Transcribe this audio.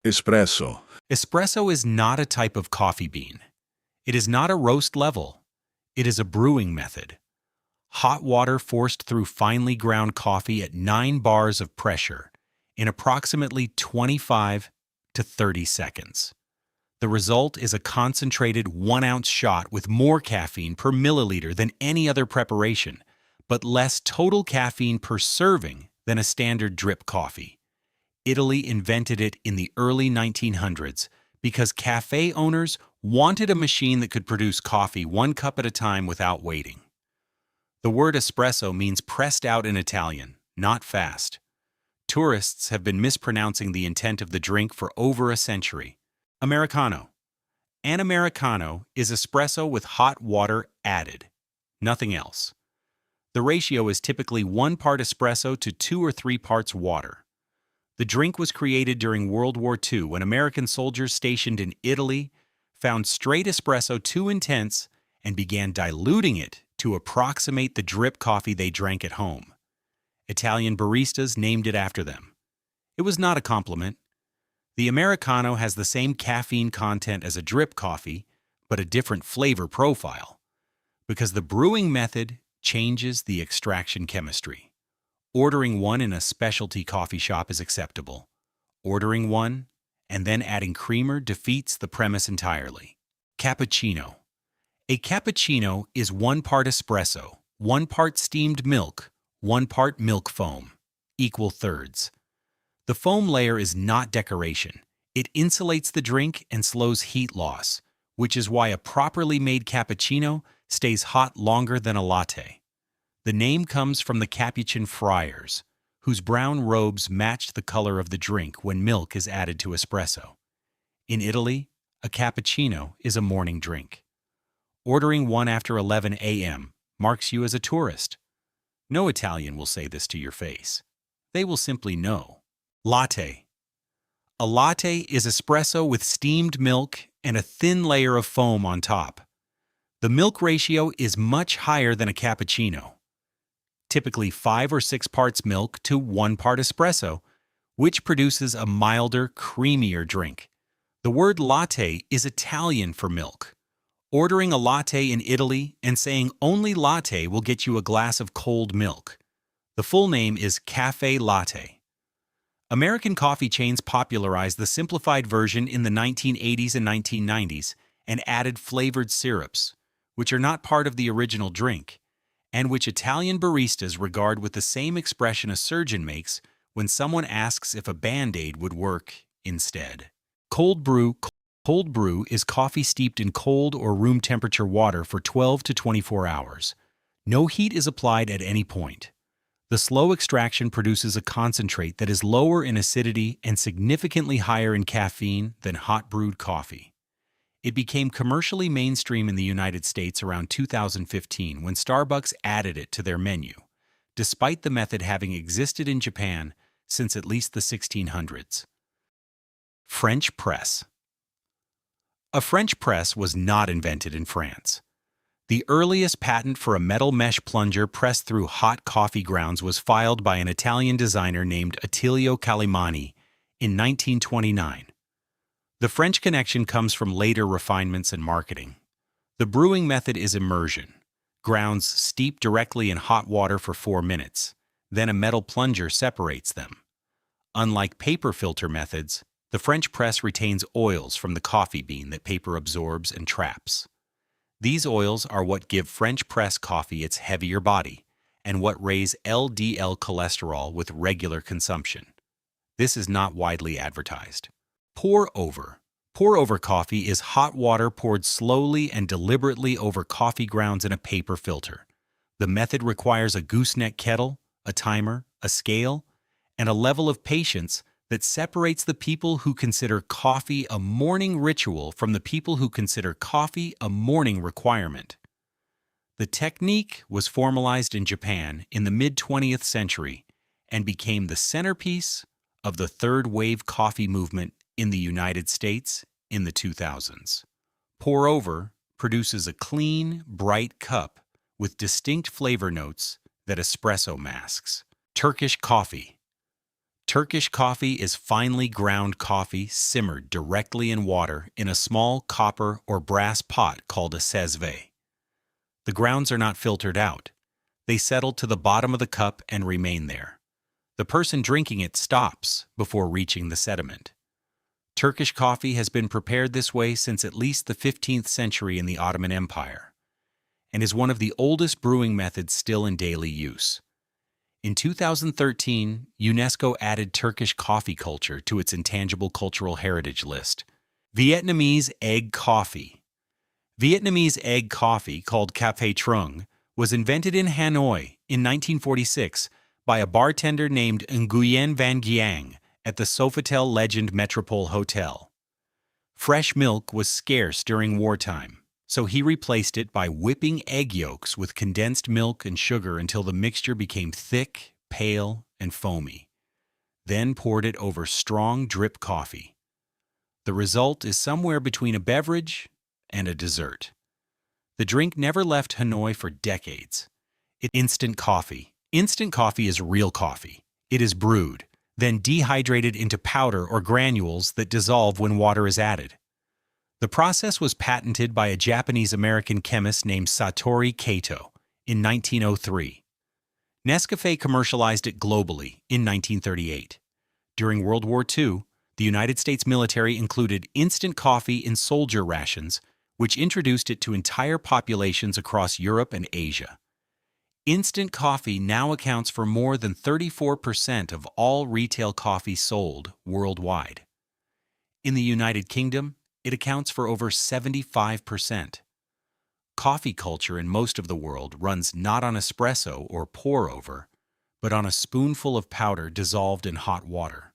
Espresso. Espresso is not a type of coffee bean. It is not a roast level. It is a brewing method. Hot water forced through finely ground coffee at 9 bars of pressure in approximately 25 to 30 seconds. The result is a concentrated 1-ounce shot with more caffeine per milliliter than any other preparation, but less total caffeine per serving than a standard drip coffee. Italy invented it in the early 1900s because cafe owners wanted a machine that could produce coffee 1 cup at a time without waiting. The word espresso means pressed out in Italian, not fast. Tourists have been mispronouncing the intent of the drink for over a century. Americano. An Americano is espresso with hot water added. Nothing else. The ratio is typically 1 part espresso to 2 or 3 parts water. The drink was created during World War II when American soldiers stationed in Italy found straight espresso too intense and began diluting it to approximate the drip coffee they drank at home. Italian baristas named it after them. It was not a compliment. The Americano has the same caffeine content as a drip coffee, but a different flavor profile, because the brewing method changes the extraction chemistry. Ordering one in a specialty coffee shop is acceptable. Ordering one and then adding creamer defeats the premise entirely. Cappuccino. A cappuccino is 1 part espresso, 1 part steamed milk, 1 part milk foam, equal thirds. The foam layer is not decoration. It insulates the drink and slows heat loss, which is why a properly made cappuccino stays hot longer than a latte. The name comes from the Capuchin friars, whose brown robes matched the color of the drink when milk is added to espresso. In Italy, a cappuccino is a morning drink. Ordering one after 11 a.m. marks you as a tourist. No Italian will say this to your face. They will simply know. Latte. A latte is espresso with steamed milk and a thin layer of foam on top. The milk ratio is much higher than a cappuccino. Typically 5 or 6 parts milk to 1 part espresso, which produces a milder, creamier drink. The word latte is Italian for milk. Ordering a latte in Italy and saying only latte will get you a glass of cold milk. The full name is cafe latte. American coffee chains popularized the simplified version in the 1980s and 1990s and added flavored syrups, which are not part of the original drink, and which Italian baristas regard with the same expression a surgeon makes when someone asks if a Band-Aid would work instead. Cold brew. Cold brew is coffee steeped in cold or room temperature water for 12 to 24 hours. No heat is applied at any point. The slow extraction produces a concentrate that is lower in acidity and significantly higher in caffeine than hot brewed coffee. It became commercially mainstream in the United States around 2015 when Starbucks added it to their menu, despite the method having existed in Japan since at least the 1600s. French press. A French press was not invented in France. The earliest patent for a metal mesh plunger pressed through hot coffee grounds was filed by an Italian designer named Attilio Calimani in 1929. The French connection comes from later refinements and marketing. The brewing method is immersion. Grounds steep directly in hot water for 4 minutes. Then a metal plunger separates them. Unlike paper filter methods, the French press retains oils from the coffee bean that paper absorbs and traps. These oils are what give French press coffee its heavier body and what raise LDL cholesterol with regular consumption. This is not widely advertised. Pour over. Pour over coffee is hot water poured slowly and deliberately over coffee grounds in a paper filter. The method requires a gooseneck kettle, a timer, a scale, and a level of patience that separates the people who consider coffee a morning ritual from the people who consider coffee a morning requirement. The technique was formalized in Japan in the mid-20th century and became the centerpiece of the third wave coffee movement in the United States in the 2000s. Pour over produces a clean, bright cup with distinct flavor notes that espresso masks. Turkish coffee. Turkish coffee is finely ground coffee simmered directly in water in a small copper or brass pot called a sezve. The grounds are not filtered out. They settle to the bottom of the cup and remain there. The person drinking it stops before reaching the sediment. Turkish coffee has been prepared this way since at least the 15th century in the Ottoman Empire, and is one of the oldest brewing methods still in daily use. In 2013, UNESCO added Turkish coffee culture to its intangible cultural heritage list. Vietnamese egg coffee. Vietnamese egg coffee, called Café Trung, was invented in Hanoi in 1946 by a bartender named Nguyen Van Giang at the Sofitel Legend Metropole Hotel. Fresh milk was scarce during wartime, so he replaced it by whipping egg yolks with condensed milk and sugar until the mixture became thick, pale, and foamy. Then poured it over strong drip coffee. The result is somewhere between a beverage and a dessert. The drink never left Hanoi for decades. Instant coffee. Instant coffee is real coffee. It is brewed, then dehydrated into powder or granules that dissolve when water is added. The process was patented by a Japanese-American chemist named Satoru Kato in 1903. Nescafé commercialized it globally in 1938. During World War II, the United States military included instant coffee in soldier rations, which introduced it to entire populations across Europe and Asia. Instant coffee now accounts for more than 34% of all retail coffee sold worldwide. In the United Kingdom, it accounts for over 75%. Coffee culture in most of the world runs not on espresso or pour-over, but on a spoonful of powder dissolved in hot water.